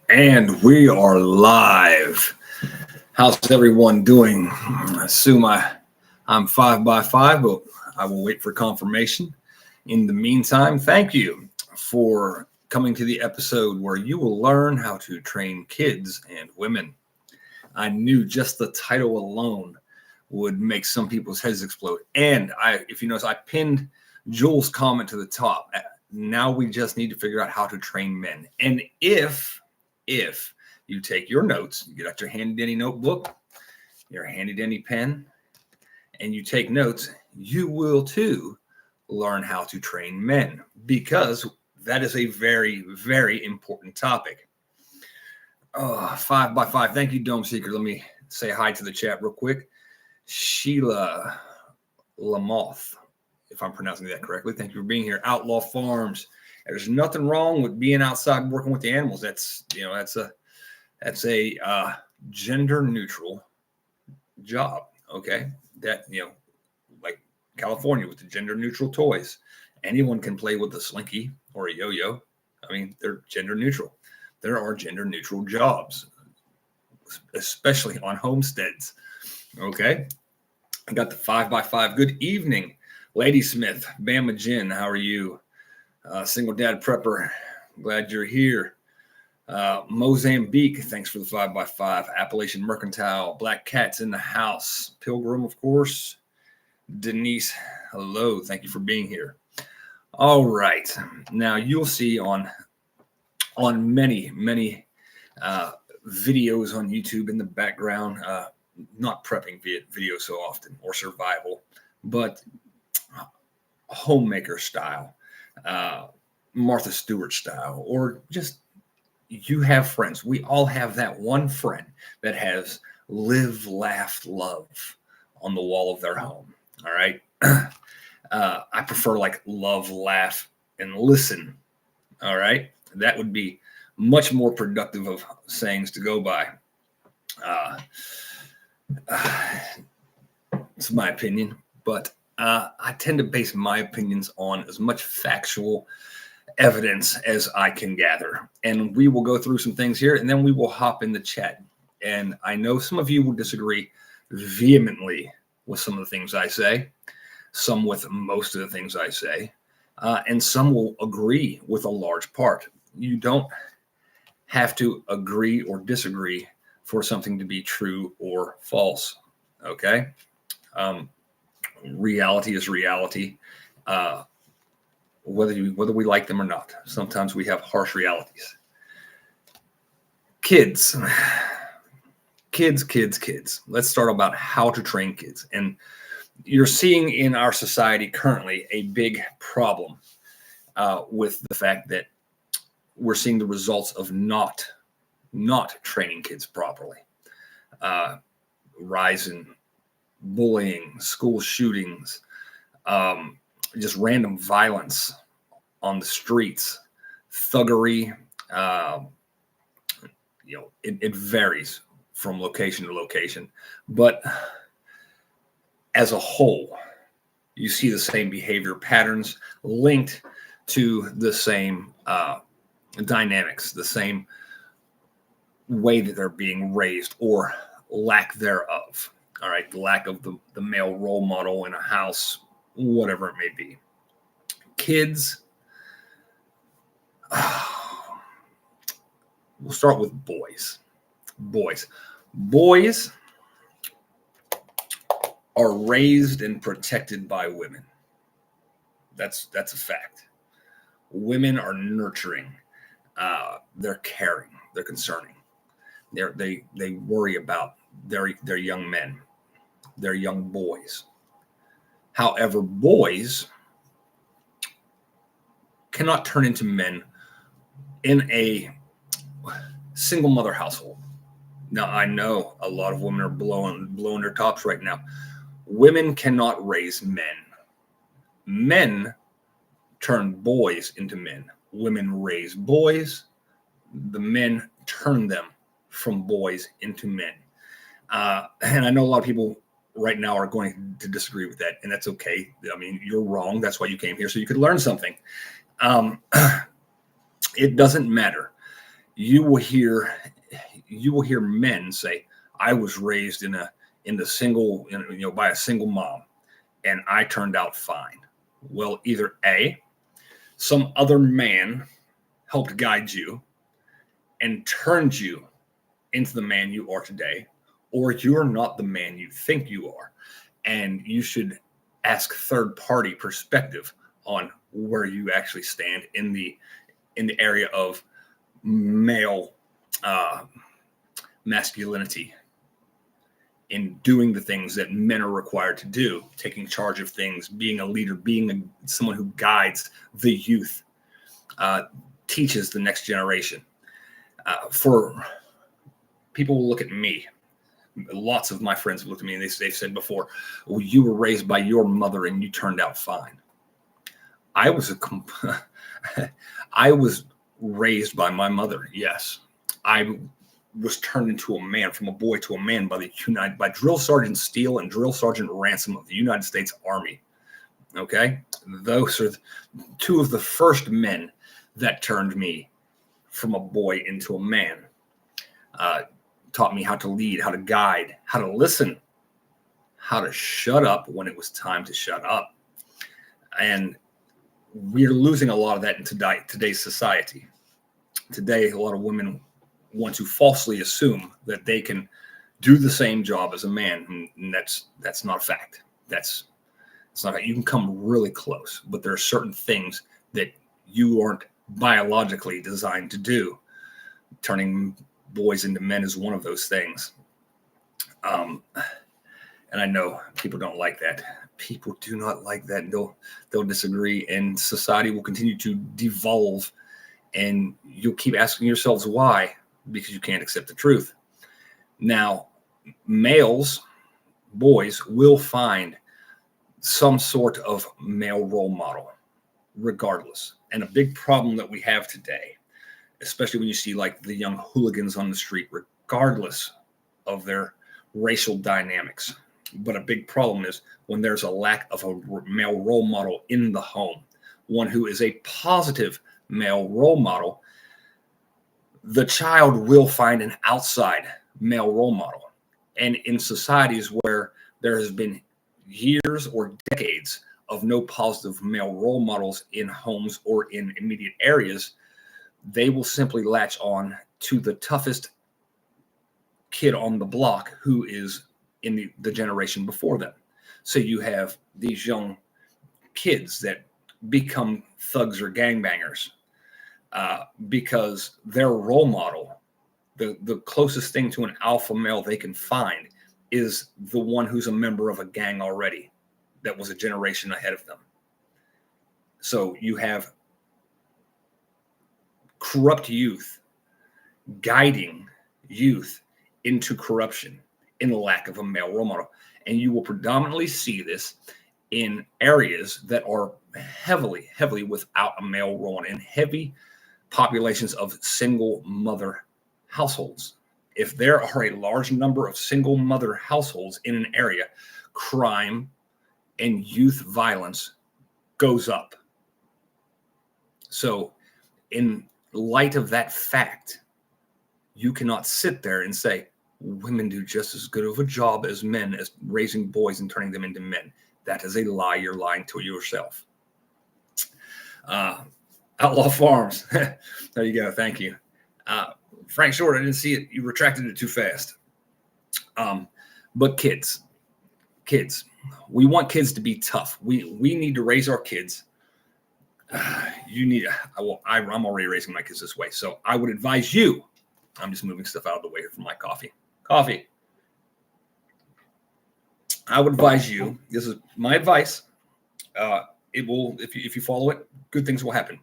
And we are live. How's everyone doing? I assume I'm 5x5, but I will wait for confirmation. In the meantime, thank you for coming to the episode where you will learn how to train kids and women. I knew just the title alone would make some people's heads explode. And if you notice, I pinned Joel's comment to the top. Now we just need to figure out how to train men. And if you take your notes, you get out your handy dandy notebook, your handy dandy pen, and you take notes, you will too learn how to train men, because that is a very, very important topic. 5x5. Thank you, Dome Seeker. Let me say hi to the chat real quick. Sheila Lamoth, if I'm pronouncing that correctly. Thank you for being here. Outlaw Farms. There's nothing wrong with being outside working with the animals. That's a gender neutral job. Okay. That, like California with the gender neutral toys, anyone can play with a slinky or a yo-yo. I mean, they're gender neutral. There are gender neutral jobs, especially on homesteads. Okay. I got the 5x5. Good evening, Lady Smith, Bama Jen. How are you? Single dad prepper. Glad you're here. Mozambique. Thanks for the 5x5. Appalachian Mercantile. Black Cats in the house. Pilgrim, of course. Denise. Hello. Thank you for being here. All right. Now you'll see on many videos on YouTube in the background, not prepping videos so often or survival, but homemaker style, Martha Stewart style, or just you have friends. We all have that one friend that has live, laugh, love on the wall of their home. All right. I prefer like love, laugh, and listen. All right. That would be much more productive of sayings to go by. It's my opinion, but I tend to base my opinions on as much factual evidence as I can gather. And we will go through some things here, and then we will hop in the chat. And I know some of you will disagree vehemently with some of the things I say, some with most of the things I say, and some will agree with a large part. You don't have to agree or disagree for something to be true or false. Okay. Reality is reality. Whether we like them or not. Sometimes we have harsh realities. Kids. Let's start about how to train kids. And you're seeing in our society currently a big problem with the fact that we're seeing the results of not training kids properly. Rise in bullying, school shootings, just random violence on the streets, thuggery. It varies from location to location, but as a whole, you see the same behavior patterns linked to the same dynamics, the same way that they're being raised or lack thereof. All right, the lack of the male role model in a house, whatever it may be. Kids, we'll start with boys. Boys are raised and protected by women. That's a fact. Women are nurturing. They're caring. They're concerning. They worry about their young men, their young boys. However, boys cannot turn into men in a single mother household. Now, I know a lot of women are blowing their tops right now. Women cannot raise men. Men turn boys into men. Women raise boys. The men turn them from boys into men. And I know a lot of people right now are going to disagree with that, and that's okay. I mean, you're wrong. That's why you came here, so you could learn something. It doesn't matter. You will hear men say, "I was raised by a single mom, and I turned out fine." Well, either A, some other man helped guide you and turned you into the man you are today, or you're not the man you think you are. And you should ask third party perspective on where you actually stand in the area of male masculinity, in doing the things that men are required to do, taking charge of things, being a leader, being someone who guides the youth, teaches the next generation. For people who look at me, lots of my friends have looked at me and they've said before, "Well, you were raised by your mother and you turned out fine." I was I was raised by my mother. Yes, I was turned into a man, from a boy to a man, by Drill Sergeant Steele and Drill Sergeant Ransom of the United States Army. Okay, those are two of the first men that turned me from a boy into a man. Taught me how to lead, how to guide, how to listen, how to shut up when it was time to shut up. And we're losing a lot of that in today's society. Today, a lot of women want to falsely assume that they can do the same job as a man, and that's not a fact. It's not. You can come really close, but there are certain things that you aren't biologically designed to do. Turning boys into men is one of those things. And I know people don't like that. People do not like that. They'll disagree, and society will continue to devolve, and you'll keep asking yourselves why, because you can't accept the truth. Now, boys will find some sort of male role model regardless. And a big problem that we have today, especially when you see like the young hooligans on the street, regardless of their racial dynamics. But a big problem is when there's a lack of a male role model in the home, one who is a positive male role model, the child will find an outside male role model. And in societies where there has been years or decades of no positive male role models in homes or in immediate areas, they will simply latch on to the toughest kid on the block who is in the generation before them. So you have these young kids that become thugs or gangbangers because their role model, the closest thing to an alpha male they can find, is the one who's a member of a gang already that was a generation ahead of them. So you have corrupt youth guiding youth into corruption in the lack of a male role model. And you will predominantly see this in areas that are heavily without a male role model, in heavy populations of single mother households. If there are a large number of single mother households in an area, crime and youth violence goes up. So in light of that fact, you cannot sit there and say women do just as good of a job as men as raising boys and turning them into men. That is a lie. You're lying to yourself. Outlaw Farms. There you go. Thank you. Frank Short, I didn't see it. You retracted it too fast. But kids, we want kids to be tough. We need to raise our kids. I'm already raising my kids this way. So I would advise you, I'm just moving stuff out of the way here for my coffee. I would advise you, this is my advice. It will, if you follow it, good things will happen.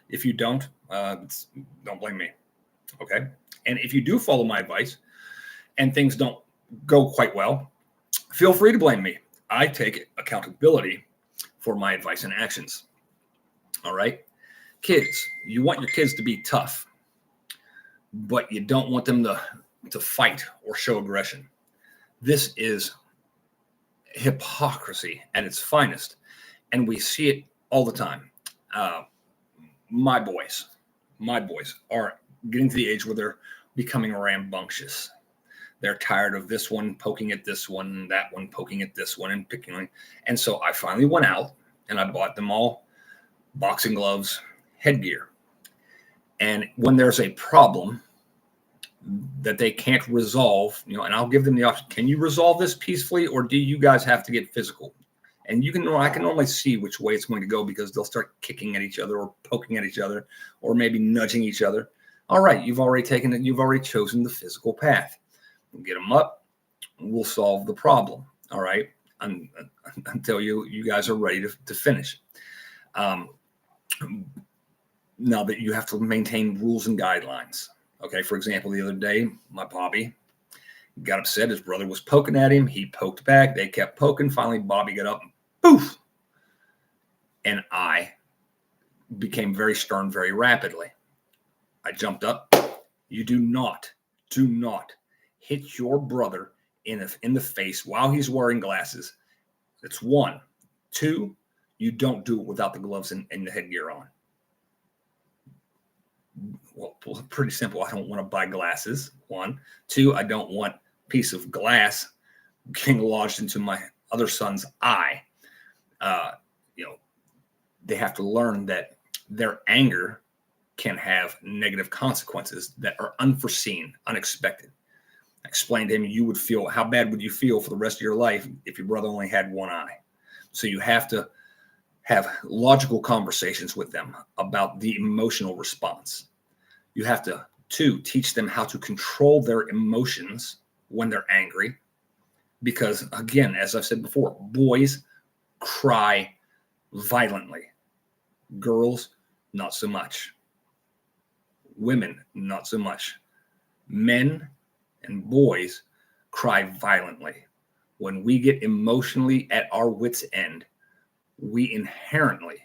If you don't blame me. Okay. And if you do follow my advice and things don't go quite well, feel free to blame me. I take accountability for my advice and actions. All right. Kids, you want your kids to be tough, but you don't want them to fight or show aggression. This is hypocrisy at its finest. And we see it all the time. My boys, my boys, are getting to the age where they're becoming rambunctious. They're tired of this one poking at this one, that one poking at this one, and picking. And so I finally went out and I bought them all boxing gloves, headgear. And when there's a problem that they can't resolve, and I'll give them the option, can you resolve this peacefully, or do you guys have to get physical? And I can normally see which way it's going to go, because they'll start kicking at each other or poking at each other or maybe nudging each other. All right, you've already chosen the physical path. Get them up, we'll solve the problem. All right, until you guys are ready to finish. Now that you have to maintain rules and guidelines. Okay, for example, the other day, my Bobby got upset. His brother was poking at him. He poked back. They kept poking. Finally, Bobby got up and poof. And I became very stern very rapidly. I jumped up. You do not hit your brother in the face while he's wearing glasses. That's one. Two, you don't do it without the gloves and the headgear on. Well, pretty simple. I don't want to buy glasses. One. Two, I don't want a piece of glass getting lodged into my other son's eye. They have to learn that their anger can have negative consequences that are unforeseen, unexpected. I explained to him, how bad would you feel for the rest of your life if your brother only had one eye? So you have to have logical conversations with them about the emotional response. You have to, two, teach them how to control their emotions when they're angry. Because, again, as I've said before, boys cry violently. Girls, not so much. Women, not so much. Men and boys cry violently. When we get emotionally at our wits' end, we inherently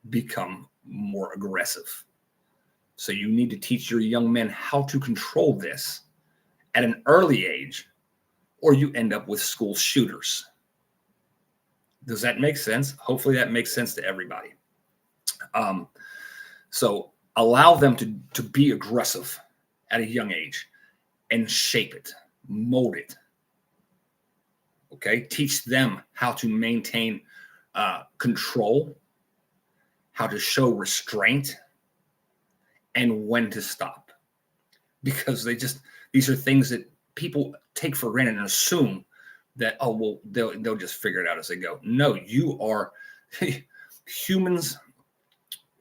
become more aggressive. So you need to teach your young men how to control this at an early age, or you end up with school shooters. Does that make sense? Hopefully that makes sense to everybody. So allow them to be aggressive at a young age and shape it, mold it. Okay, teach them how to maintain control, how to show restraint, and when to stop. Because these are things that people take for granted and assume that, they'll just figure it out as they go. No, humans,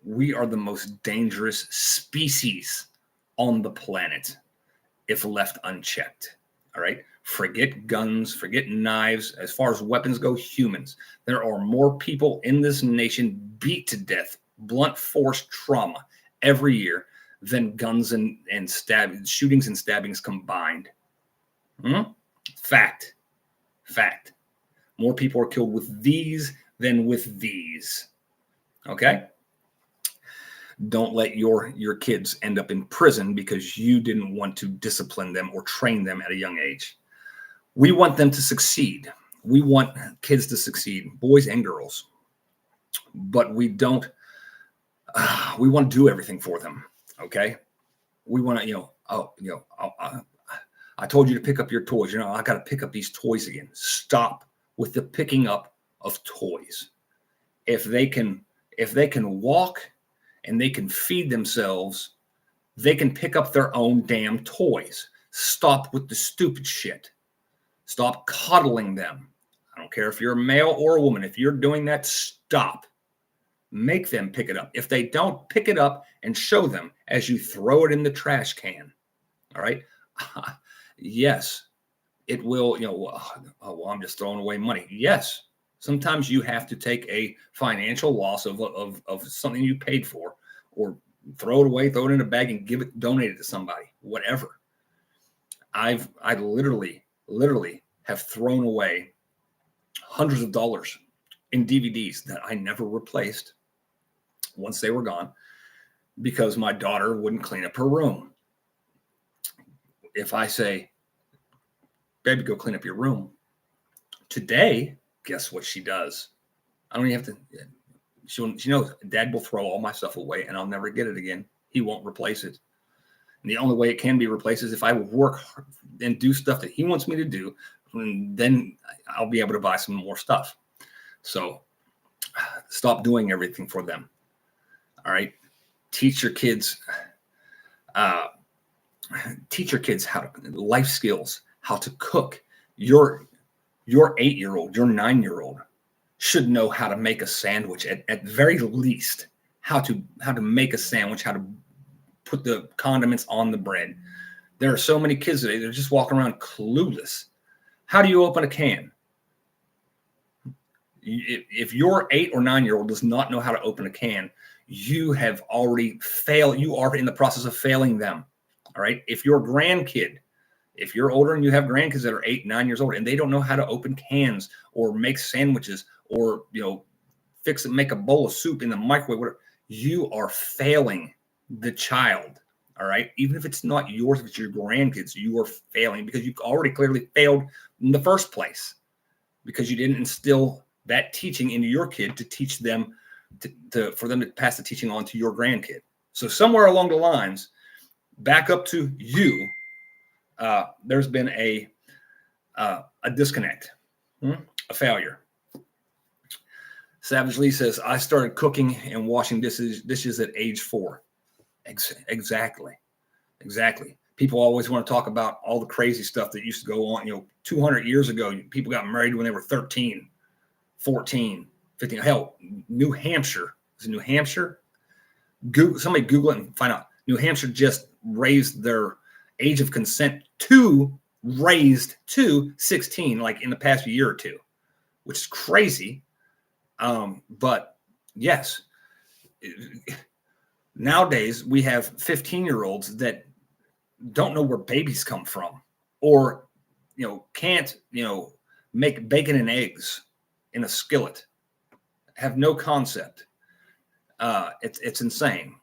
we are the most dangerous species on the planet if left unchecked. All right. Forget guns, forget knives. As far as weapons go, humans. There are more people in this nation beat to death, blunt force trauma every year than guns and shootings and stabbings combined. Fact. More people are killed with these than with these. Okay? Don't let your kids end up in prison because you didn't want to discipline them or train them at a young age. We want them to succeed. We want kids to succeed, boys and girls. But we don't. We want to do everything for them. Okay? We want to, I told you to pick up your toys. I got to pick up these toys again. Stop with the picking up of toys. If they can walk and they can feed themselves, they can pick up their own damn toys. Stop with the stupid shit. Stop coddling them. I don't care if you're a male or a woman. If you're doing that, stop. Make them pick it up. If they don't, pick it up and show them as you throw it in the trash can. All right? Yes, it will, I'm just throwing away money. Yes, sometimes you have to take a financial loss of something you paid for, or throw it away, throw it in a bag and donate it to somebody, whatever. I literally have thrown away hundreds of dollars in DVDs that I never replaced once they were gone because my daughter wouldn't clean up her room. If I say, baby, go clean up your room today, guess what she does? I don't even have to. She knows Dad will throw all my stuff away and I'll never get it again. He won't replace it. And the only way it can be replaced is if I work and do stuff that he wants me to do, and then I'll be able to buy some more stuff. So stop doing everything for them. All right. Teach your kids how to life skills, how to cook. Your 8-year-old, your 9-year-old should know how to make a sandwich at very least, how to make a sandwich, how to put the condiments on the bread. There are so many kids today, they're just walking around clueless. How do you open a can? If your 8 or 9-year-old does not know how to open a can, you have already failed. You are in the process of failing them. All right. If your grandkid, if you're older and you have grandkids that are 8, 9 years old and they don't know how to open cans or make sandwiches or, fix and make a bowl of soup in the microwave, whatever, you are failing the child. All right. Even if it's not yours, if it's your grandkids, you are failing because you've already clearly failed in the first place because you didn't instill that teaching into your kid to teach them for them to pass the teaching on to your grandkid. So somewhere along the lines, back up to you, there's been a disconnect, a failure. Savage Lee says, I started cooking and washing dishes at age 4. Exactly. People always want to talk about all the crazy stuff that used to go on. 200 years ago, people got married when they were 13, 14, 15. Hell, New Hampshire. Is it New Hampshire? Somebody Google it and find out. New Hampshire just raised their age of consent raised to 16, like in the past year or two, which is crazy. But yes, nowadays we have 15-year-olds that don't know where babies come from, or can't make bacon and eggs in a skillet, have no concept. It's insane.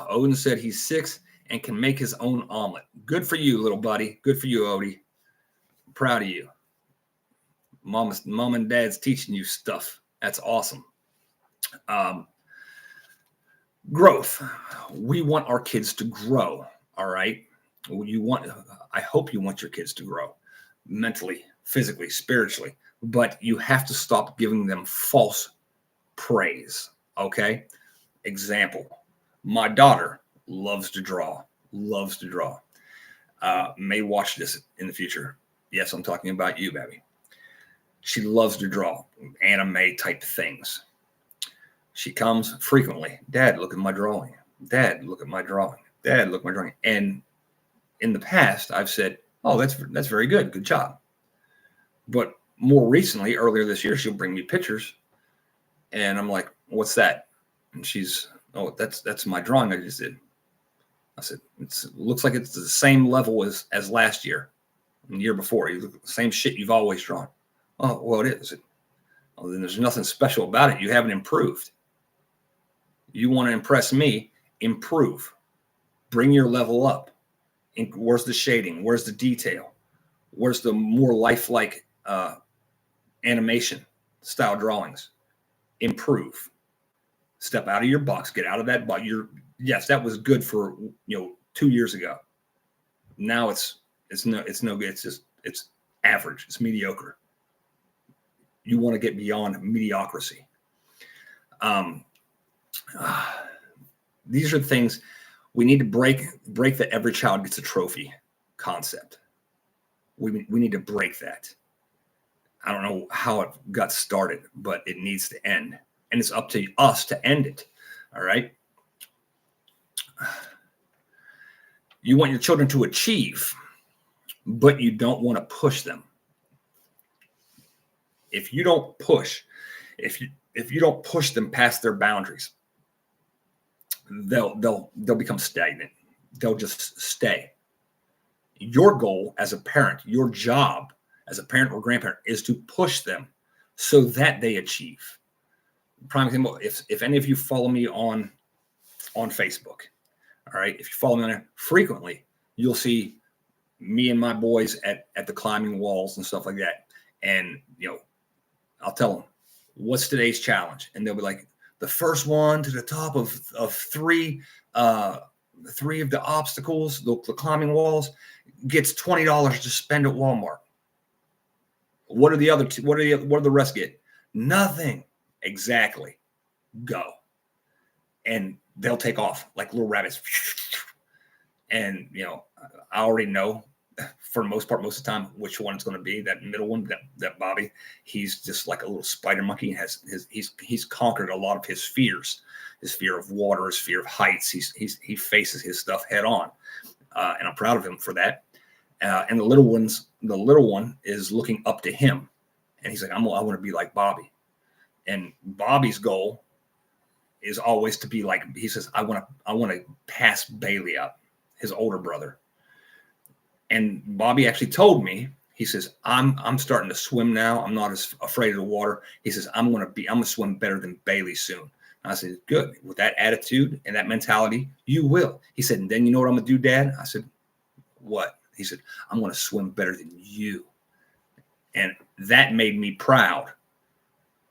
Odin said he's 6 and can make his own omelet. Good for you, little buddy. Good for you, Odie. I'm proud of you. Mom and dad's teaching you stuff. That's awesome. Growth. We want our kids to grow. All right. I hope you want your kids to grow mentally, physically, spiritually, but you have to stop giving them false praise. Okay. Example. My daughter loves to draw. May watch this in the future. Yes, I'm talking about you, baby. She loves to draw anime type things. She comes frequently. Dad, look at my drawing. Dad, look at my drawing. Dad, look at my drawing. And in the past, I've said, oh, that's very good. Good job. But more recently, earlier this year, she'll bring me pictures. And I'm like, what's that? And she's, oh, that's my drawing I just did. I said, it looks like it's the same level as last year and the year before. You look at the same shit you've always drawn. Oh, well, it is. Oh, then there's nothing special about it. You haven't improved. You want to impress me, improve. Bring your level up. Where's the shading? Where's the detail? Where's the more lifelike animation style drawings? Improve. Step out of your box. Get out of that box. Yes, that was good for 2 years ago. Now it's no good. It's average. It's mediocre. You want to get beyond mediocrity. These are things we need to break the every child gets a trophy concept. We need to break that. I don't know how it got started, but it needs to end. And it's up to us to end it. All right. You want your children to achieve, but you don't want to push them. If you don't push, if you don't push them past their boundaries, they'll become stagnant. They'll just stay. Your goal as a parent, your job as a parent or grandparent is to push them so that they achieve. Prime example, if any of you follow me on Facebook, all right, if you follow me on there frequently, you'll see me and my boys at the climbing walls and stuff like that. And, I'll tell them, what's today's challenge? And they'll be like, the first one to the top of 3 uh, 3 of the obstacles, the climbing walls, gets $20 to spend at Walmart. What are the other two? What do the rest get? Nothing. Exactly. Go. And they'll take off like little rabbits. And, I already know for the most part, most of the time, which one it's going to be. That middle one, that Bobby, he's just like a little spider monkey. He's conquered a lot of his fears, his fear of water, his fear of heights. He faces his stuff head on, and I'm proud of him for that. And the little one is looking up to him, and he's like, I want to be like Bobby. And Bobby's goal is always to be like, he says, I want to pass Bailey up, his older brother. And Bobby actually told me, he says, I'm starting to swim now. I'm not as afraid of the water. He says, I'm going to swim better than Bailey soon. And I said, good. With that attitude and that mentality, you will. He said, and then you know what I'm going to do, Dad? I said, what? He said, I'm going to swim better than you. And that made me proud,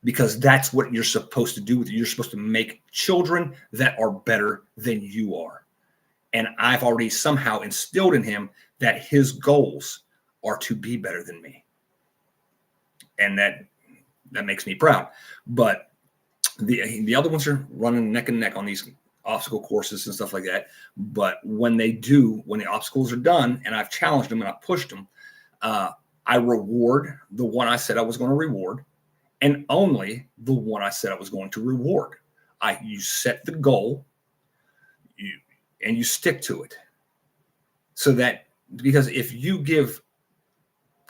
because that's what you're supposed to do with it. You're supposed to make children that are better than you are. And I've already somehow instilled in him that his goals are to be better than me. And that makes me proud. But the other ones are running neck and neck on these obstacle courses and stuff like that. But when the obstacles are done and I've challenged them and I've pushed them, I reward the one I said I was going to reward, and only the one I said I was going to reward. You set the goal, and you stick to it. So that, because if you give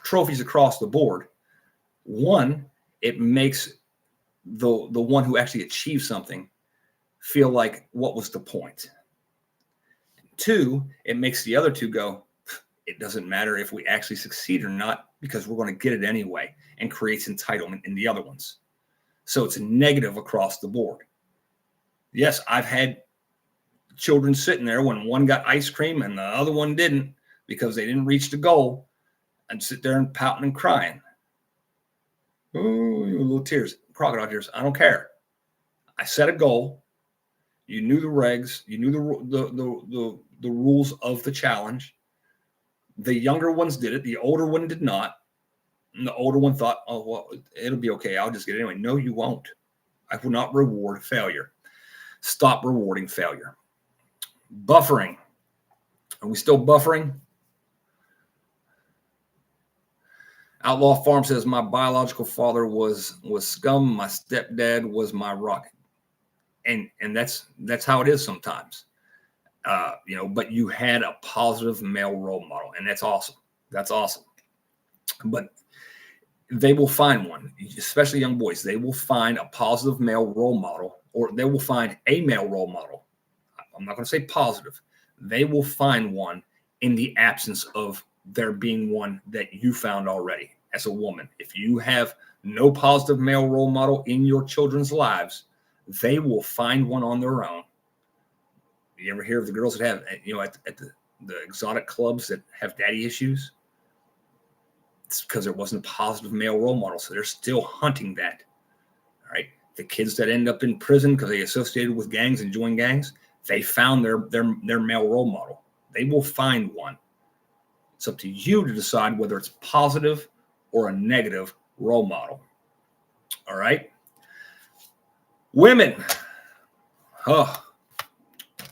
trophies across the board, one, it makes the one who actually achieved something feel like, what was the point? 2, it makes the other 2 go, it doesn't matter if we actually succeed or not, because we're going to get it anyway, and creates entitlement in the other ones. So it's a negative across the board. Yes, I've had children sitting there when one got ice cream and the other one didn't, because they didn't reach the goal, and sit there and pouting and crying. Oh, little tears, crocodile tears. I don't care. I set a goal. You knew the regs. You knew the rules of the challenge. The younger ones did it. The older one did not. And the older one thought, oh, well, it'll be okay. I'll just get it anyway. No, you won't. I will not reward failure. Stop rewarding failure. Buffering. Are we still buffering? Outlaw Farm says, my biological father was scum. My stepdad was my rock. And that's how it is sometimes. But you had a positive male role model, and that's awesome. That's awesome. But they will find one, especially young boys. They will find a positive male role model, or they will find a male role model. I'm not going to say positive. They will find one in the absence of there being one that you found already as a woman. If you have no positive male role model in your children's lives, they will find one on their own. You ever hear of the girls that have, at the exotic clubs that have daddy issues? It's because there wasn't a positive male role model. So they're still hunting that. All right. The kids that end up in prison because they associated with gangs and joined gangs, they found their male role model. They will find one. It's up to you to decide whether it's positive or a negative role model. All right. Women.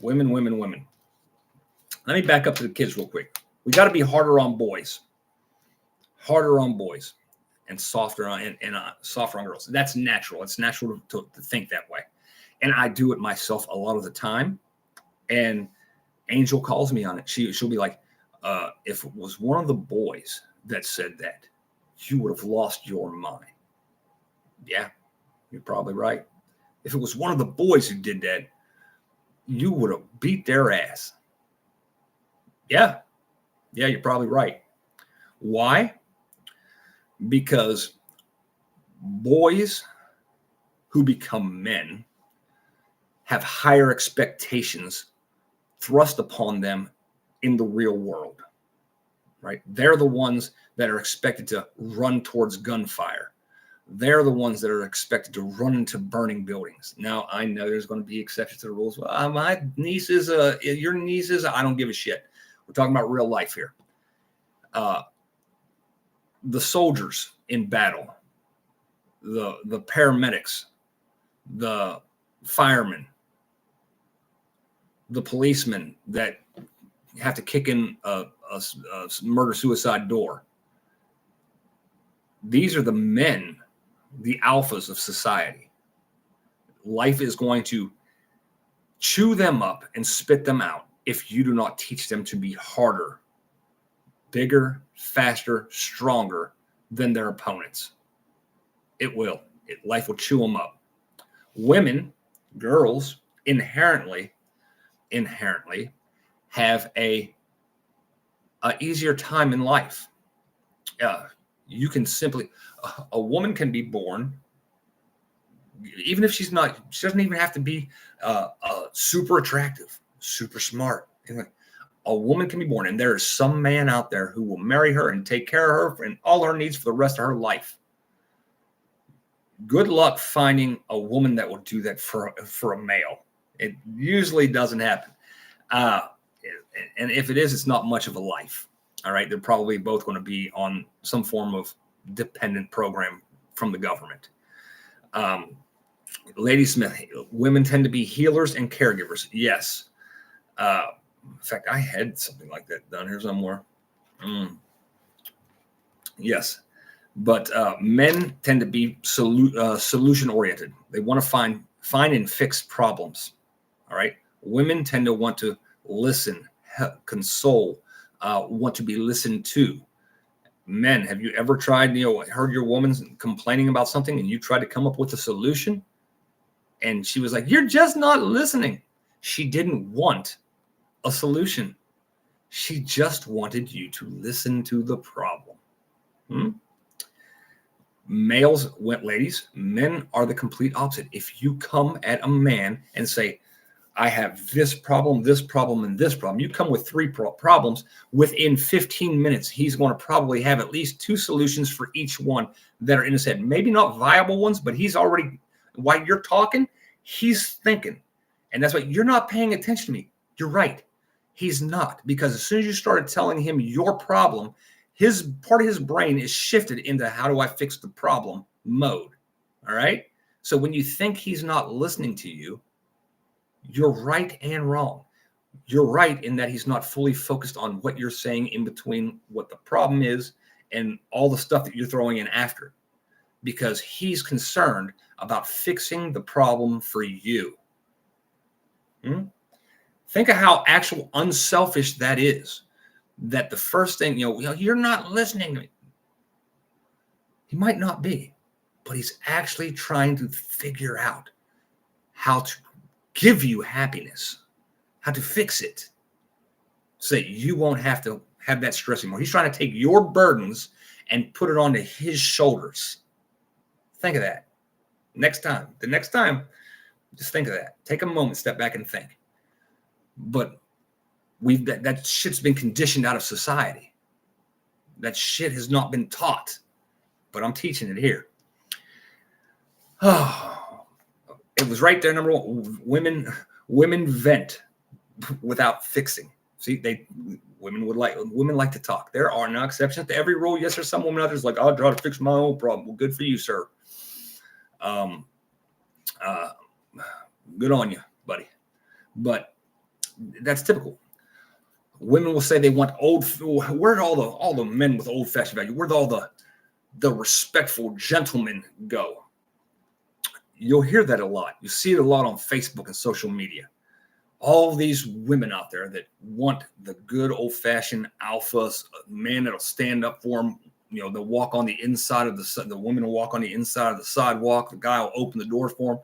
Women. Let me back up to the kids real quick. We got to be harder on boys. And softer on girls. That's natural. It's natural to think that way. And I do it myself a lot of the time. And Angel calls me on it. She'll be like, if it was one of the boys that said that, you would have lost your mind. Yeah, you're probably right. If it was one of the boys who did that, you would have beat their ass. Yeah, you're probably right. Why? Because boys who become men have higher expectations thrust upon them in the real world, right? They're the ones that are expected to run towards gunfire, they're the ones that are expected to run into burning buildings. Now, I know there's going to be exceptions to the rules. Well, my niece is your niece is, I don't give a shit. We're talking about real life here. The soldiers in battle, the paramedics, the firemen, the policemen that have to kick in a murder-suicide door. These are the men, the alphas of society. Life is going to chew them up and spit them out if you do not teach them to be harder, bigger, faster, stronger than their opponents. It will. Life will chew them up. Women, girls, inherently have a easier time in life. You can simply, a woman can be born, even if she doesn't even have to be super attractive, super smart. A woman can be born, and there is some man out there who will marry her and take care of her and all her needs for the rest of her life. Good luck finding a woman that will do that for a male. It usually doesn't happen. And if it is, it's not much of a life. All right. They're probably both going to be on some form of dependent program from the government. Lady Smith, women tend to be healers and caregivers. Yes. In fact, I had something like that down here somewhere. Yes. But men tend to be solution oriented. They want to find and fix problems. All right. Women tend to want to listen, console, want to be listened to. Men, have you ever tried, heard your woman complaining about something and you tried to come up with a solution? And she was like, "You're just not listening." She didn't want a solution. She just wanted you to listen to the problem. Ladies, men are the complete opposite. If you come at a man and say, "I have this problem, and this problem," you come with three problems. Within 15 minutes, he's going to probably have at least two solutions for each one that are in his head. Maybe not viable ones, but he's already, while you're talking, he's thinking. And that's why you're not paying attention to me. You're right. He's not, because as soon as you started telling him your problem, his part of his brain is shifted into how do I fix the problem mode. All right. So when you think he's not listening to you, you're right and wrong. You're right in that he's not fully focused on what you're saying in between what the problem is and all the stuff that you're throwing in after, because he's concerned about fixing the problem for you. Think of how actual unselfish that is. That the first thing, you're not listening to me. He might not be, but he's actually trying to figure out how to give you happiness, how to fix it so that you won't have to have that stress anymore. He's trying to take your burdens and put it onto his shoulders. Think of that. The next time, just think of that. Take a moment, step back and think. But that shit's been conditioned out of society. That shit has not been taught, but I'm teaching it here. Oh, it was right there. Number one, women vent without fixing. See, women like to talk. There are no exceptions to every rule. Yes, there's some women out there like, "I'll try to fix my own problem." Well, good for you, sir. Good on you, buddy. But that's typical. Women will say they want where'd all the men with old-fashioned value? Where'd all the respectful gentlemen go? You'll hear that a lot. You see it a lot on Facebook and social media. All these women out there that want the good old-fashioned alpha man that'll stand up for them. They'll walk on the inside of the women will walk on the inside of the sidewalk. The guy will open the door for them.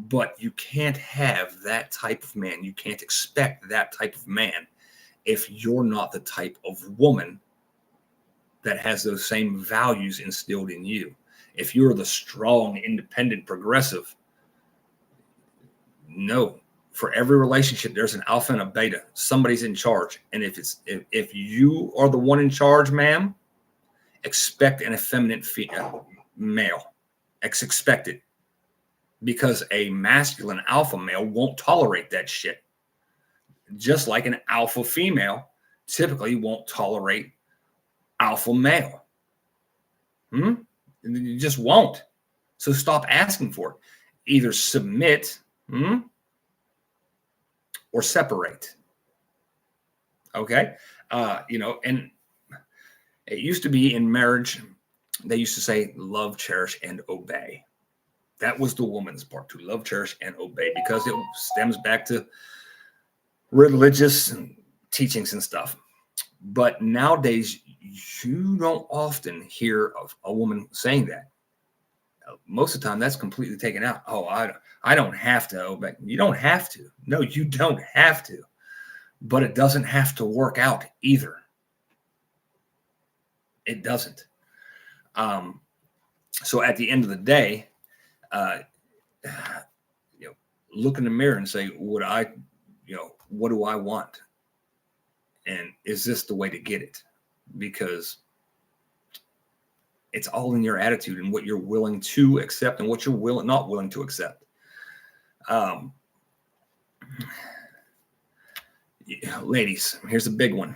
But you can't have that type of man. You can't expect that type of man if you're not the type of woman that has those same values instilled in you. If you're the strong, independent, progressive, no. For every relationship, there's an alpha and a beta. Somebody's in charge. And if you are the one in charge, ma'am, expect an effeminate female. male. It's expected because a masculine alpha male won't tolerate that shit. Just like an alpha female typically won't tolerate alpha male. You just won't. So stop asking for it. Either submit or separate. Okay? And it used to be in marriage, they used to say, love, cherish, and obey. That was the woman's part, to love, cherish, and obey, because it stems back to religious teachings and stuff. But nowadays, you don't often hear of a woman saying that. Most of the time, that's completely taken out. Oh, I don't have to obey. You don't have to. No, you don't have to. But it doesn't have to work out either. It doesn't. So at the end of the day, look in the mirror and say, what do I want? And is this the way to get it? Because it's all in your attitude and what you're willing to accept and what you're not willing to accept. Ladies, here's a big one.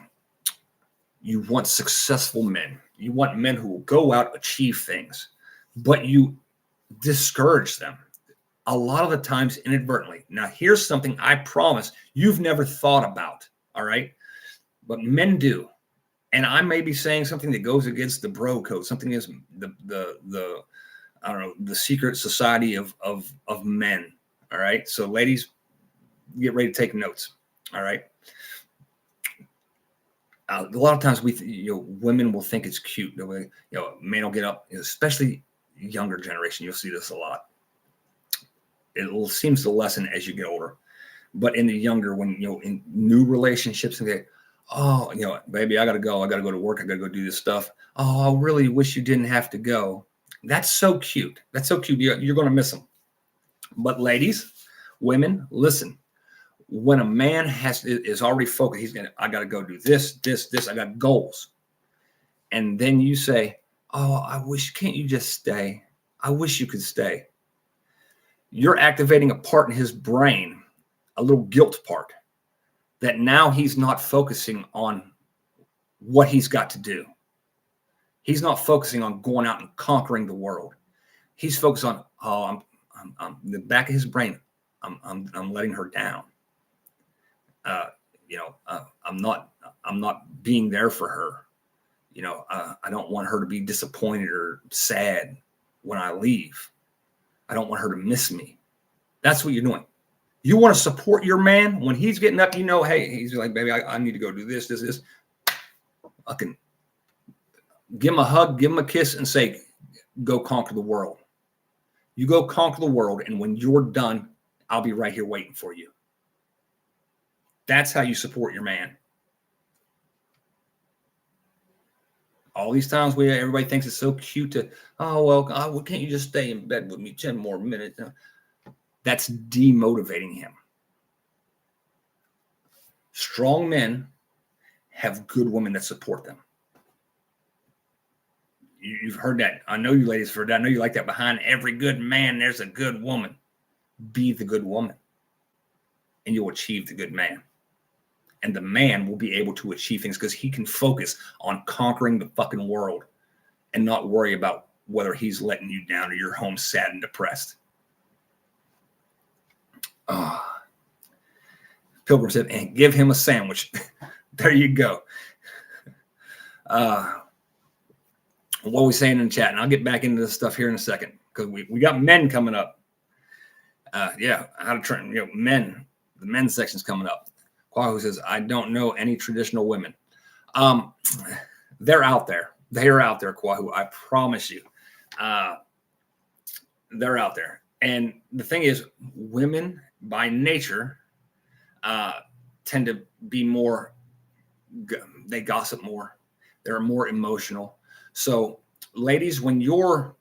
You want successful men. You want men who will go out, achieve things, but you discourage them a lot of the times inadvertently. Now, here's something I promise you've never thought about, all right? But men do. And I may be saying something that goes against the bro code, something is the I don't know, the secret society of men, all right? So ladies, get ready to take notes, all right? A lot of times women will think it's cute. The way, men will get up, especially younger generation. You'll see this a lot. It seems to lessen as you get older, but in the younger, when in new relationships, and baby, I gotta go to work. I gotta go do this stuff. Oh, I really wish you didn't have to go. That's so cute. That's so cute. You're gonna miss them. But ladies, women, listen. When a man is already focused, I got to go do this. I got goals. And then you say, oh, can't you just stay? I wish you could stay. You're activating a part in his brain, a little guilt part, that now he's not focusing on what he's got to do. He's not focusing on going out and conquering the world. He's focused on, I'm the back of his brain. I'm letting her down. I'm not being there for her. I don't want her to be disappointed or sad when I leave. I don't want her to miss me. That's what you're doing. You want to support your man when he's getting up, hey, he's like, baby, I need to go do this. I can give him a hug, give him a kiss and say, go conquer the world. You go conquer the world. And when you're done, I'll be right here waiting for you. That's how you support your man. All these times where everybody thinks it's so cute to, can't you just stay in bed with me 10 more minutes? That's demotivating him. Strong men have good women that support them. You've heard that. I know you ladies have heard that. I know you like that. Behind every good man, there's a good woman. Be the good woman, and you'll achieve the good man. And the man will be able to achieve things because he can focus on conquering the fucking world and not worry about whether he's letting you down or you're home sad and depressed. Pilgrim said, and give him a sandwich. There you go. What are we saying in the chat? And I'll get back into this stuff here in a second because we got men coming up. How to train, men. The men's section's coming up. Kwahu says, I don't know any traditional women. They're out there. They're out there, Kwahu. I promise you. They're out there. And the thing is, women by nature tend to be more, they gossip more. They're more emotional. So ladies, when you'll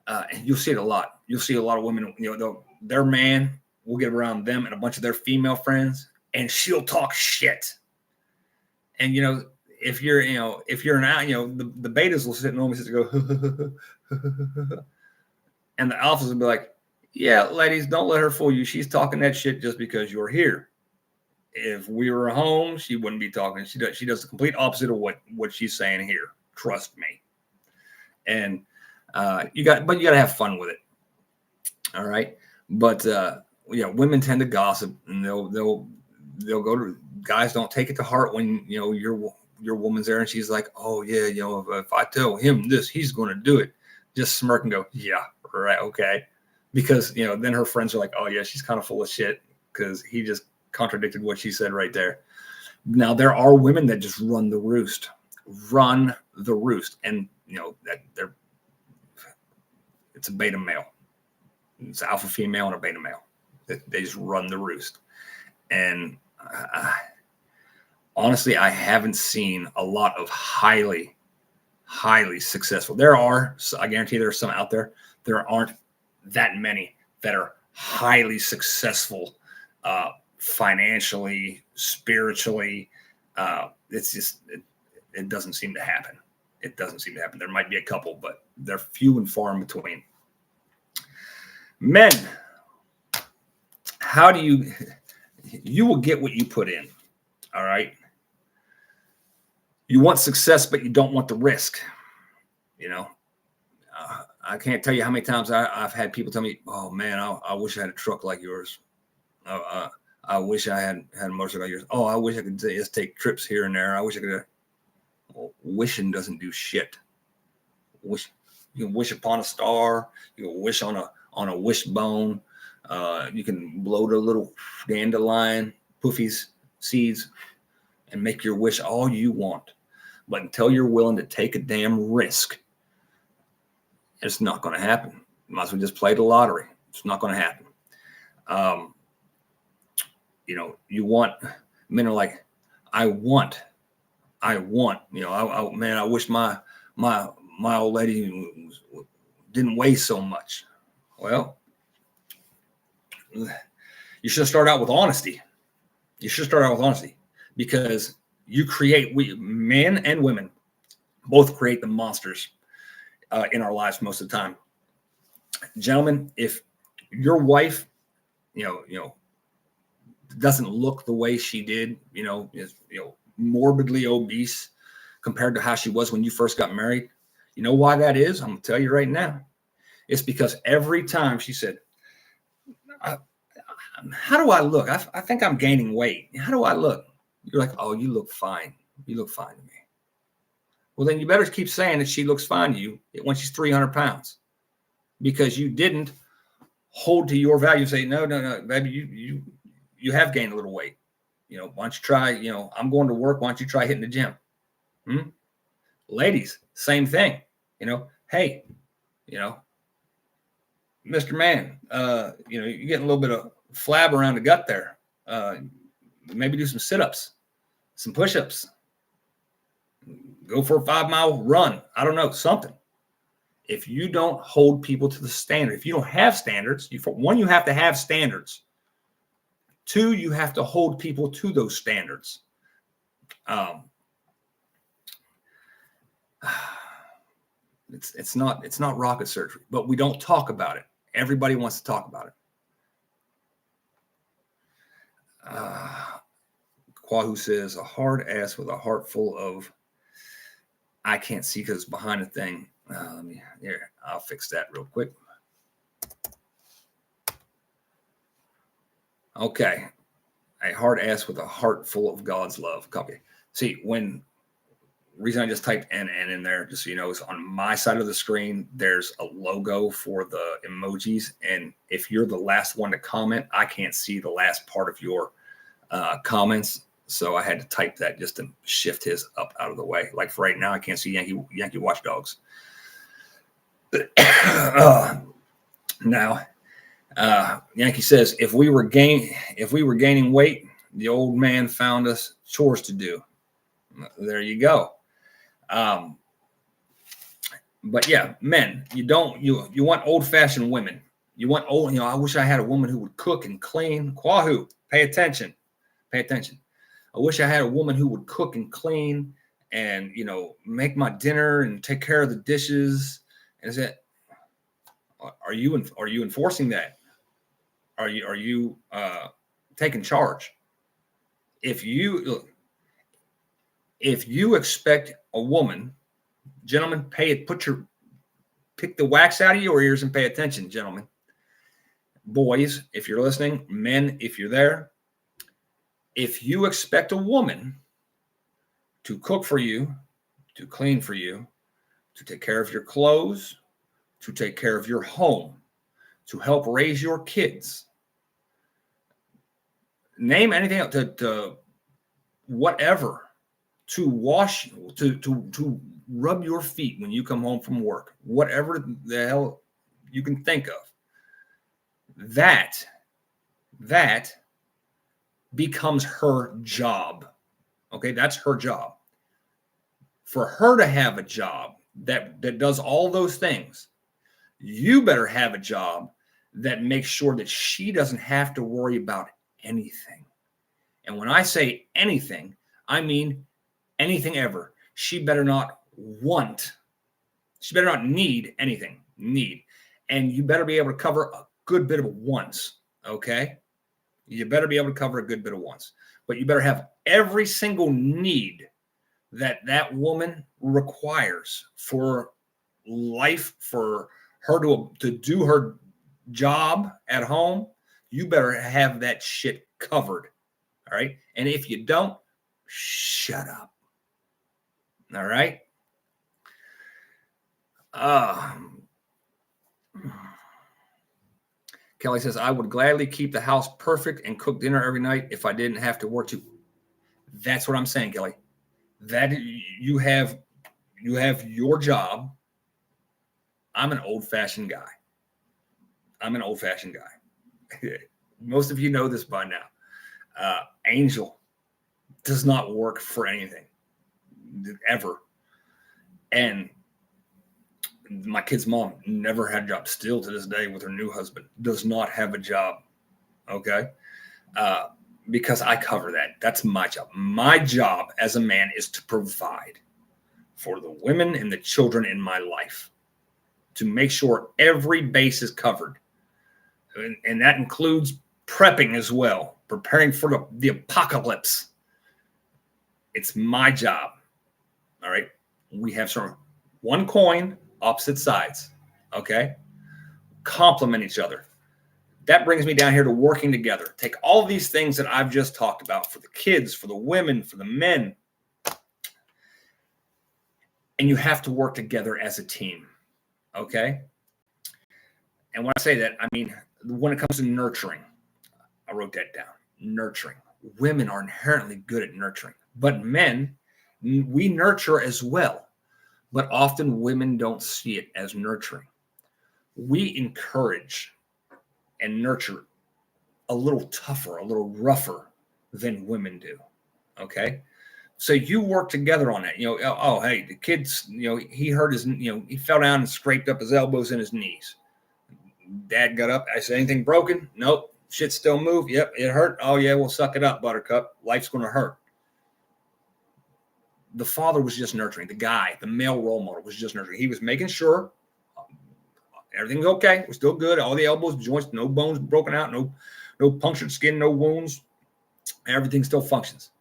see it a lot. You'll see a lot of women, their man will get around them and a bunch of their female friends, and she'll talk shit. And, if you're an out, the betas will sit and always just go, And the alphas will be like, yeah, ladies, don't let her fool you. She's talking that shit just because you're here. If we were home, she wouldn't be talking. She does the complete opposite of what she's saying here. Trust me. And you got to have fun with it. All right. But women tend to gossip, and they'll go to guys. Don't take it to heart when your woman's there and she's like, oh yeah, if I tell him this, he's going to do it. Just smirk and go, yeah, right, okay. Because then her friends are like, oh yeah, she's kind of full of shit because he just contradicted what she said right there. Now there are women that just run the roost, and that it's a beta male. It's alpha female and a beta male. They just run the roost. And honestly, I haven't seen a lot of highly successful. I guarantee there's some out there. There aren't that many that are highly successful financially, spiritually. It's just, it doesn't seem to happen. It doesn't seem to happen. There might be a couple, but they're few and far in between. Men, how do you will get what you put in. All right. You want success, but you don't want the risk. I can't tell you how many times I've had people tell me, oh man, I wish I had a truck like yours. I wish I had a motorcycle like yours. Oh, I wish I could just take trips here and there. I wish I could. Well, wishing doesn't do shit. You can wish upon a star. You can wish on a wishbone. You can blow the little dandelion poofies, seeds, and make your wish all you want. But until you're willing to take a damn risk, it's not going to happen. You might as well just play the lottery. It's not going to happen. You want, men are like, I want, I wish my old lady didn't weigh so much. Well, you should start out with honesty. Because we men and women both create the monsters in our lives most of the time. Gentlemen, if your wife, doesn't look the way she did, is morbidly obese compared to how she was when you first got married, you know why that is? I'm gonna tell you right now. It's because every time she said, how do I look? I think I'm gaining weight. How do I look? You're like, oh, you look fine. You look fine to me. Well, then you better keep saying that she looks fine to you when she's 300 pounds, because you didn't hold to your value. Say, no, baby, you have gained a little weight. Why don't you try, I'm going to work. Why don't you try hitting the gym? Ladies, same thing. Hey, Mr. Man, you're getting a little bit of flab around the gut there. Maybe do some sit-ups, some push-ups, go for a 5-mile run. I don't know, something. If you don't hold people to the standard, if you don't have standards, you have to have standards. 2, you have to hold people to those standards. It's not rocket surgery, but we don't talk about it. Everybody wants to talk about it. Quahu says, a hard ass with a heart full of, I can't see because it's behind the thing. I'll fix that real quick. Okay. A hard ass with a heart full of God's love. Copy. See, reason I just typed N in there, just so you know, is on my side of the screen, there's a logo for the emojis. And if you're the last one to comment, I can't see the last part of your comments. So I had to type that just to shift his up out of the way. Like for right now, I can't see Yankee Watchdogs. Now, Yankee says, if we were gaining weight, the old man found us chores to do. There you go. But yeah, men, you want old-fashioned women. You want old, I wish I had a woman who would cook and clean. Quahu, pay attention. I wish I had a woman who would cook and clean and, make my dinner and take care of the dishes. And Are you enforcing that? Are you taking charge? If you expect a woman, gentlemen, pick the wax out of your ears and pay attention, gentlemen. Boys, if you're listening, men, if you're there, if you expect a woman to cook for you, to clean for you, to take care of your clothes, to take care of your home, to help raise your kids, name anything to whatever, to wash, to rub your feet when you come home from work, whatever the hell you can think of, that becomes her job. Okay, that's her job. For her to have a job that does all those things, you better have a job that makes sure that she doesn't have to worry about anything. And when I say anything, I mean anything ever. She better not need anything. And you better be able to cover a good bit of wants. Okay? You better be able to cover a good bit of wants. But you better have every single need that woman requires for life, for her to do her job at home. You better have that shit covered. All right. And if you don't, shut up. All right. Kelly says, I would gladly keep the house perfect and cook dinner every night if I didn't have to work too. That's what I'm saying, Kelly. That you have your job. I'm an old-fashioned guy. Most of you know this by now. Angel does not work for anything ever. And my kid's mom never had a job. Still to this day with her new husband does not have a job. Okay. Because I cover that. That's my job. My job as a man is to provide for the women and the children in my life, to make sure every base is covered. And that includes prepping as well, preparing for the apocalypse. It's my job. All right. We have sort of one coin, opposite sides. Okay. Complement each other. That brings me down here to working together. Take all of these things that I've just talked about for the kids, for the women, for the men. And you have to work together as a team. Okay. And when I say that, I mean, when it comes to nurturing, I wrote that down. Nurturing. Women are inherently good at nurturing, but men, we nurture as well. But often women don't see it as nurturing. We encourage and nurture a little tougher, a little rougher than women do. Okay. So you work together on that. Oh, hey, the kid's, he hurt his, he fell down and scraped up his elbows and his knees. Dad got up. I said, anything broken? Nope. Shit still move. Yep. It hurt. Oh yeah. Well, suck it up, Buttercup. Life's going to hurt. The father was just nurturing. The guy, the male role model, was just nurturing. He was making sure everything's okay. We're still good. All the elbows, joints, no bones broken out, no punctured skin, no wounds. Everything still functions.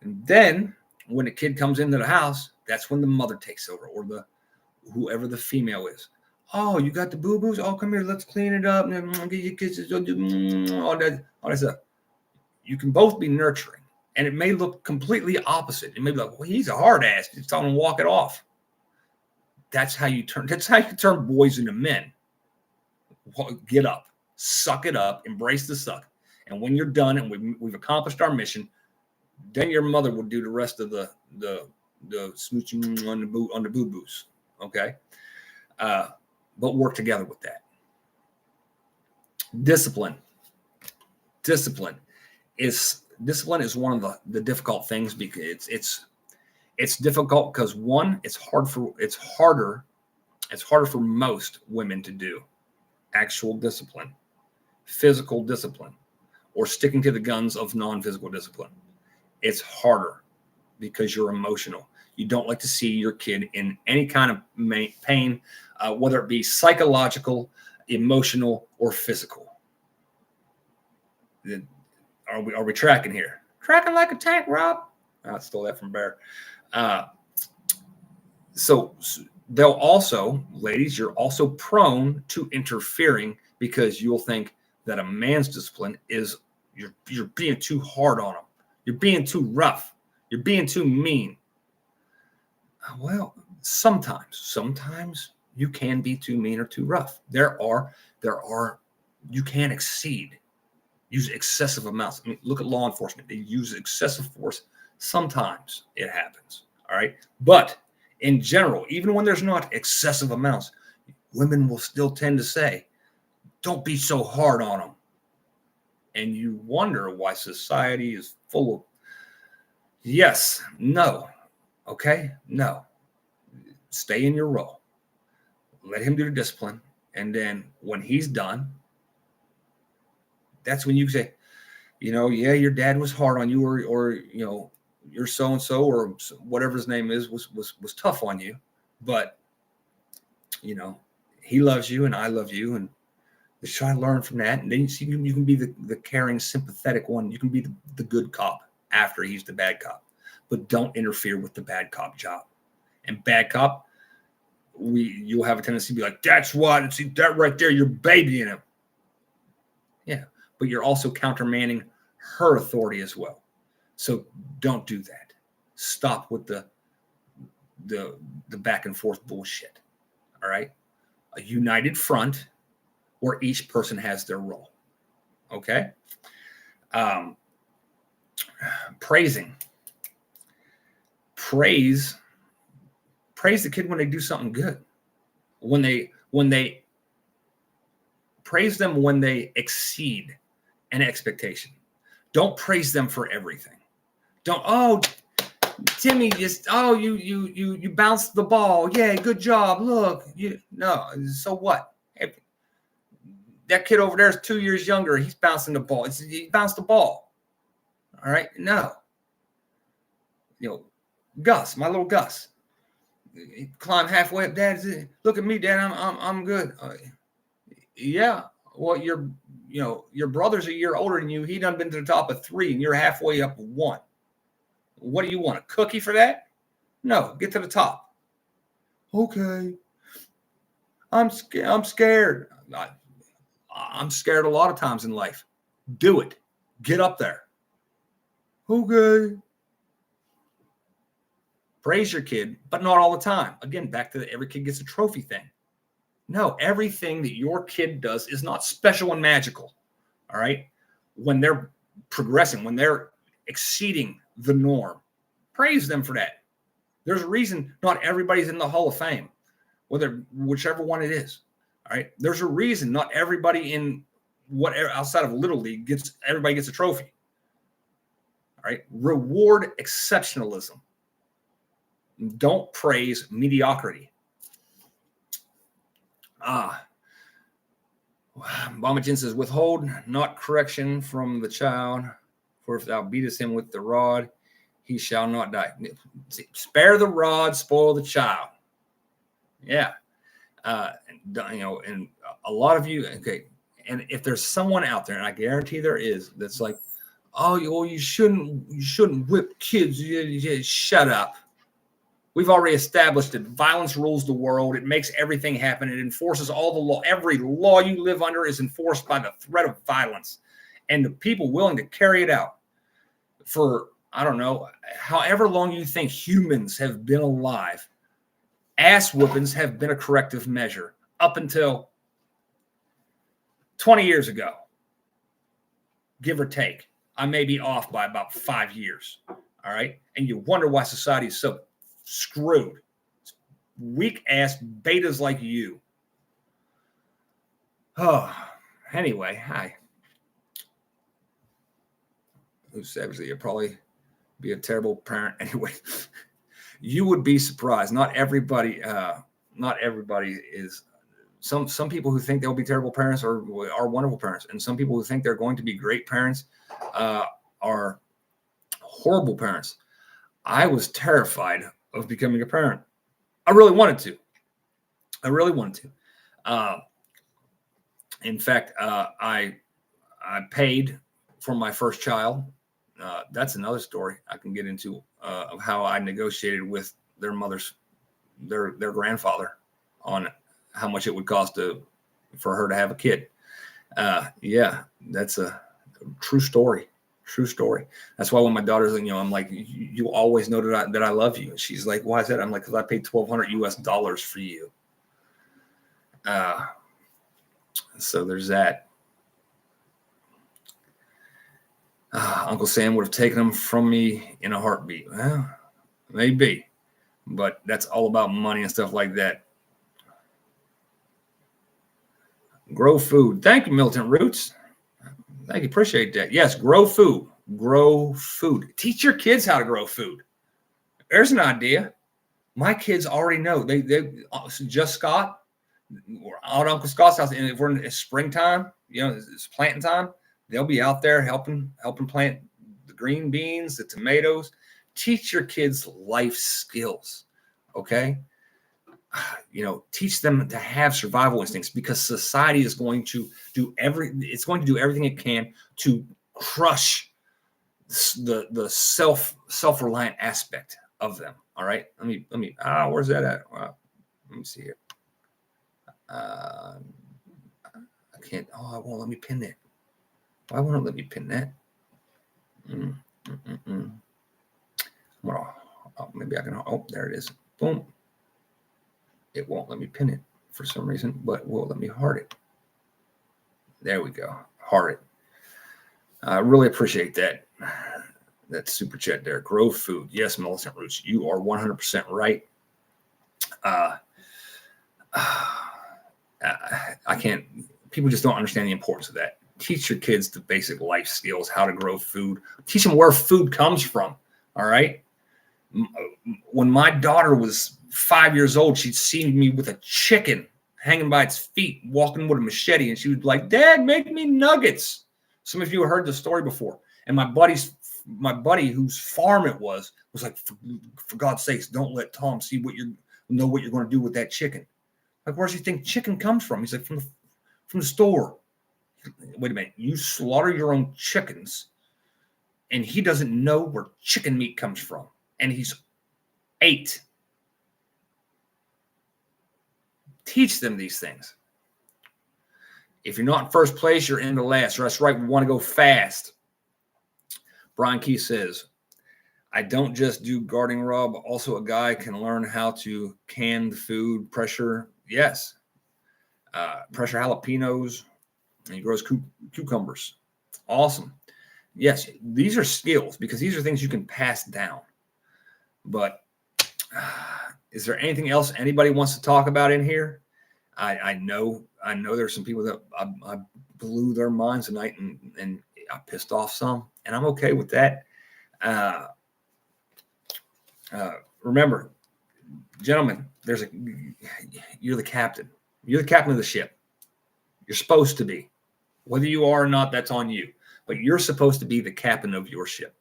And then when the kid comes into the house, that's when the mother takes over, or whoever the female is. Oh, you got the boo-boos? Oh, come here, let's clean it up. And get your kisses. All that stuff. You can both be nurturing. And it may look completely opposite. It may be like, well, he's a hard ass. Just tell him to walk it off. That's how you turn boys into men. Get up, suck it up, embrace the suck. And when you're done and we've accomplished our mission, then your mother will do the rest of the smooching on the boo-boos. Okay. But work together with that. Discipline is one of the difficult things, because it's difficult because, one, it's harder for most women to do. Actual discipline, physical discipline, or sticking to the guns of non-physical discipline. It's harder because you're emotional. You don't like to see your kid in any kind of pain, whether it be psychological, emotional, or physical. Are we tracking here? Tracking like a tank, Rob. I stole that from Bear. So they'll also, ladies, you're also prone to interfering because you'll think that a man's discipline is you're being too hard on him. You're being too rough. You're being too mean. Well, sometimes you can be too mean or too rough. There are you can use excessive amounts. I mean, look at law enforcement. They use excessive force. Sometimes it happens. All right. But in general, even when there's not excessive amounts, women will still tend to say, don't be so hard on them. And you wonder why society is full of yes, no. Okay. No. Stay in your role. Let him do the discipline. And then when he's done, that's when you say, yeah, your dad was hard on you, or your so-and-so or whatever his name is was tough on you, but he loves you and I love you, and let's try to learn from that. And then you can be the caring, sympathetic one. You can be the good cop after he's the bad cop, but don't interfere with the bad cop job. And bad cop, you'll have a tendency to be like, that's what, see that right there, you're babying him. Yeah, but you're also countermanding her authority as well. So don't do that. Stop with the back and forth bullshit. All right. A united front where each person has their role. Okay. Praising. Praise the kid when they do something good. When they praise them when they exceed an expectation. Don't praise them for everything. Don't, Timmy, you bounced the ball. Yeah, good job. Look, so what? If that kid over there is 2 years younger. He's bouncing the ball. He bounced the ball. All right. No. Gus, my little Gus, he climbed halfway up. Dad, look at me, Dad. I'm good. Yeah. Well, your brother's a year older than you. He done been to the top of 3, and you're halfway up 1. What do you want? A cookie for that? No, get to the top. Okay. I'm scared. I'm scared a lot of times in life. Do it. Get up there. Okay. Praise your kid, but not all the time. Again, back to every kid gets a trophy thing. No, everything that your kid does is not special and magical. All right. When they're progressing, when they're exceeding the norm, praise them for that. There's a reason not everybody's in the Hall of Fame, whichever one it is. All right. There's a reason not everybody in whatever outside of Little League everybody gets a trophy. All right. Reward exceptionalism. Don't praise mediocrity. Mama Jen says, withhold not correction from the child, for if thou beatest him with the rod, he shall not die. Spare the rod, spoil the child. Yeah. And a lot of you, okay. And if there's someone out there, and I guarantee there is, that's like, you shouldn't whip kids. You shut up. We've already established that violence rules the world. It makes everything happen. It enforces all the law. Every law you live under is enforced by the threat of violence. And the people willing to carry it out for, I don't know, however long you think humans have been alive, ass whoopings have been a corrective measure up until 20 years ago, give or take. I may be off by about 5 years. All right. And you wonder why society is so screwed. Weak ass betas like you. Oh, anyway, hi. Obviously, you'll probably be a terrible parent. Anyway, you would be surprised. Not everybody is. Some people who think they'll be terrible parents are wonderful parents, and some people who think they're going to be great parents are horrible parents. I was terrified of becoming a parent. I really wanted to. In fact, I paid for my first child. That's another story I can get into of how I negotiated with their their grandfather on how much it would cost for her to have a kid. Yeah, that's a true story. True story. That's why when my daughter's, I'm like, you always know that I love you. And she's like, why is that? I'm like, because I paid $1,200 for you. So there's that. Uncle Sam would have taken them from me in a heartbeat. Well, maybe, but that's all about money and stuff like that. Grow food. Thank you, Militant Roots. Thank you. Appreciate that. Yes, grow food. Grow food. Teach your kids how to grow food. There's an idea. My kids already know. They just Scott, we're out at Uncle Scott's house, and if we're in springtime, it's planting time, they'll be out there helping plant the green beans, the tomatoes. Teach your kids life skills, okay? Teach them to have survival instincts, because society is going to do everything it can to crush the self-reliant aspect of them. All right, let me where's that at? Let me see here. I can't. Oh, it won't let me pin that. Why won't it let me pin that? Well, maybe I can. Oh, there it is. Boom. It won't let me pin it for some reason, but will let me heart it. There we go. Heart it. I really appreciate that. That super chat there. Grow food. Yes, Militant Roots. You are 100% right. I can't. People just don't understand the importance of that. Teach your kids the basic life skills, how to grow food. Teach them where food comes from. All right. When my daughter was 5 years old, she'd seen me with a chicken hanging by its feet, walking with a machete, and she was like, "Dad, make me nuggets." Some of you have heard the story before. And my buddy whose farm it was like, for God's sakes, don't let Tom see what you're going to do with that chicken. Like, where does he think chicken comes from? He's like, from the store. Wait a minute, you slaughter your own chickens, and he doesn't know where chicken meat comes from, and he's 8. Teach them these things. If you're not in first place, you're in the last. That's right. We want to go fast. Brian Key says, I don't just do gardening, Rob. Also, a guy can learn how to can the food, pressure. Yes. Pressure jalapenos. And he grows cucumbers. Awesome. Yes, these are skills, because these are things you can pass down. But is there anything else anybody wants to talk about in here? I know there's some people that I blew their minds tonight, and I pissed off some, and I'm okay with that. Remember, gentlemen, you're the captain. You're the captain of the ship. You're supposed to be. Whether you are or not, that's on you. But you're supposed to be the captain of your ship.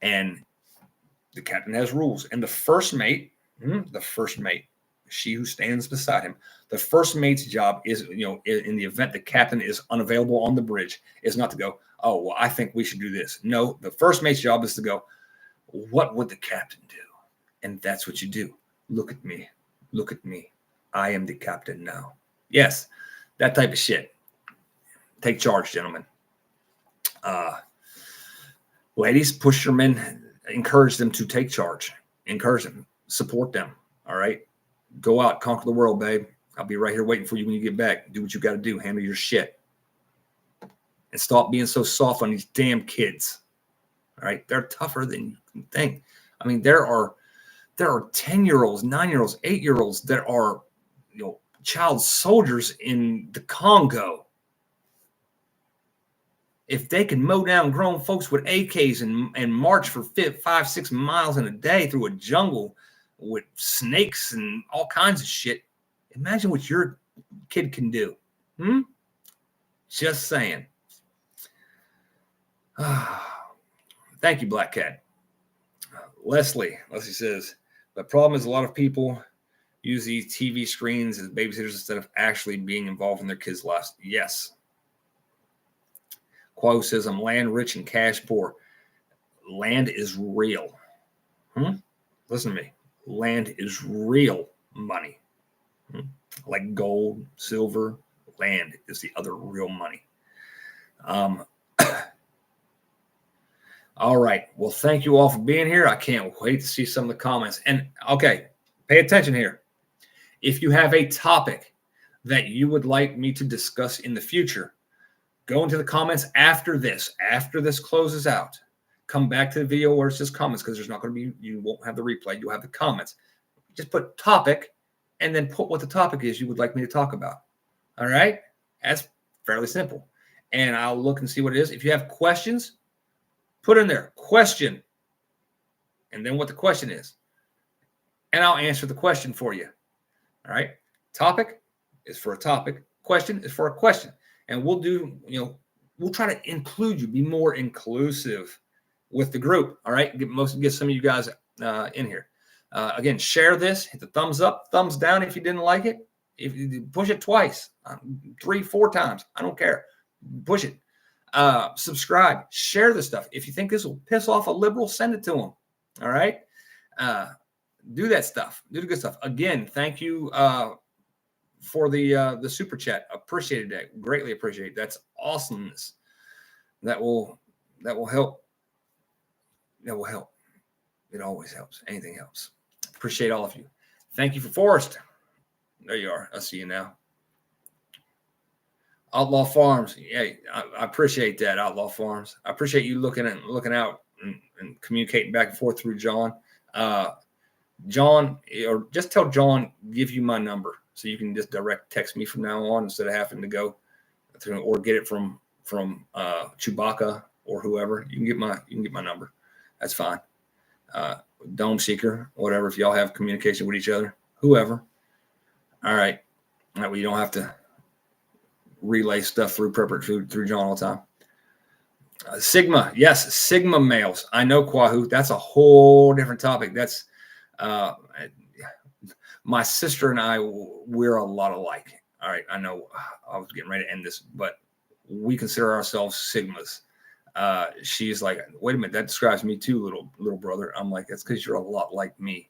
And the captain has rules. And the first mate, she who stands beside him, the first mate's job is, in the event the captain is unavailable on the bridge, is not to go, oh, well, I think we should do this. No, the first mate's job is to go, what would the captain do? And that's what you do. Look at me. Look at me. I am the captain now. Yes, that type of shit. Take charge, gentlemen. Ladies, push your men. Encourage them to take charge. Encourage them. Support them. All right? Go out. Conquer the world, babe. I'll be right here waiting for you when you get back. Do what you got to do. Handle your shit. And stop being so soft on these damn kids. All right? They're tougher than you can think. I mean, there are 10-year-olds, 9-year-olds, 8-year-olds that are, child soldiers in the Congo. If they can mow down grown folks with AKs and march for 5-6 miles in a day through a jungle with snakes and all kinds of shit, imagine what your kid can do. Just saying. Thank you, Black Cat. Leslie says, the problem is a lot of people use these TV screens as babysitters instead of actually being involved in their kids' lives? Yes. Quo says, I'm land rich and cash poor. Land is real. Listen to me. Land is real money. Like gold, silver, land is the other real money. All right. Well, thank you all for being here. I can't wait to see some of the comments. And okay, pay attention here. If you have a topic that you would like me to discuss in the future, go into the comments after this closes out. Come back to the video where it's just comments, because there's not going to be, you won't have the replay. You'll have the comments. Just put topic and then put what the topic is you would like me to talk about. All right. That's fairly simple. And I'll look and see what it is. If you have questions, put in there question and then what the question is. And I'll answer the question for you. All right. Topic is for a topic. Question is for a question. And we'll do, we'll try to include you, be more inclusive with the group. All right. Get some of you guys in here. Again, share this, hit the thumbs up, thumbs down if you didn't like it. If you push it twice, 3, 4 times, I don't care. Push it. Subscribe, share this stuff. If you think this will piss off a liberal, send it to them. All right. Do that stuff. Do the good stuff. Again, thank you for the super chat. Appreciate it. Greatly appreciate it. That's awesomeness. That will help. That will help. It always helps. Anything helps. Appreciate all of you. Thank you for Forrest. There you are. I see you now. Outlaw Farms. Yeah, I appreciate that, Outlaw Farms. I appreciate you looking out and communicating back and forth through John. John, or just tell John, give you my number so you can just direct text me from now on instead of having to go through or get it from Chewbacca or whoever. You can get my number. That's fine. Dome Seeker, whatever. If y'all have communication with each other, whoever. All right. That way you don't have to relay stuff through John all the time. Sigma, yes, Sigma males. I know, Quahu. That's a whole different topic. That's my sister and I. We're a lot alike. All right, I know. I was getting ready to end this, but we consider ourselves Sigmas. She's like, wait a minute, that describes me too, little brother. I'm like, that's because you're a lot like me.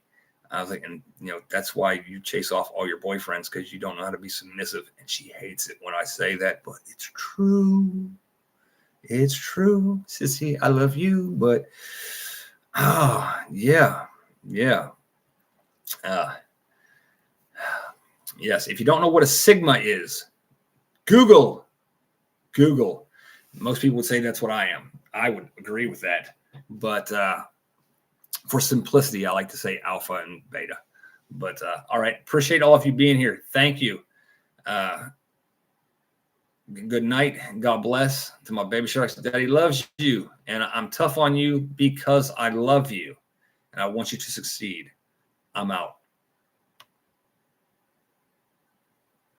I was like, and that's why you chase off all your boyfriends, because you don't know how to be submissive. And she hates it when I say that, but it's true. It's true, sissy. I love you, but yeah. Yes. If you don't know what a Sigma is, Google. Most people would say that's what I am. I would agree with that, but for simplicity, I like to say alpha and beta. But all right, appreciate all of you being here. Thank you. Good night. God bless. To my baby sharks, Daddy loves you, and I'm tough on you because I love you, and I want you to succeed. I'm out.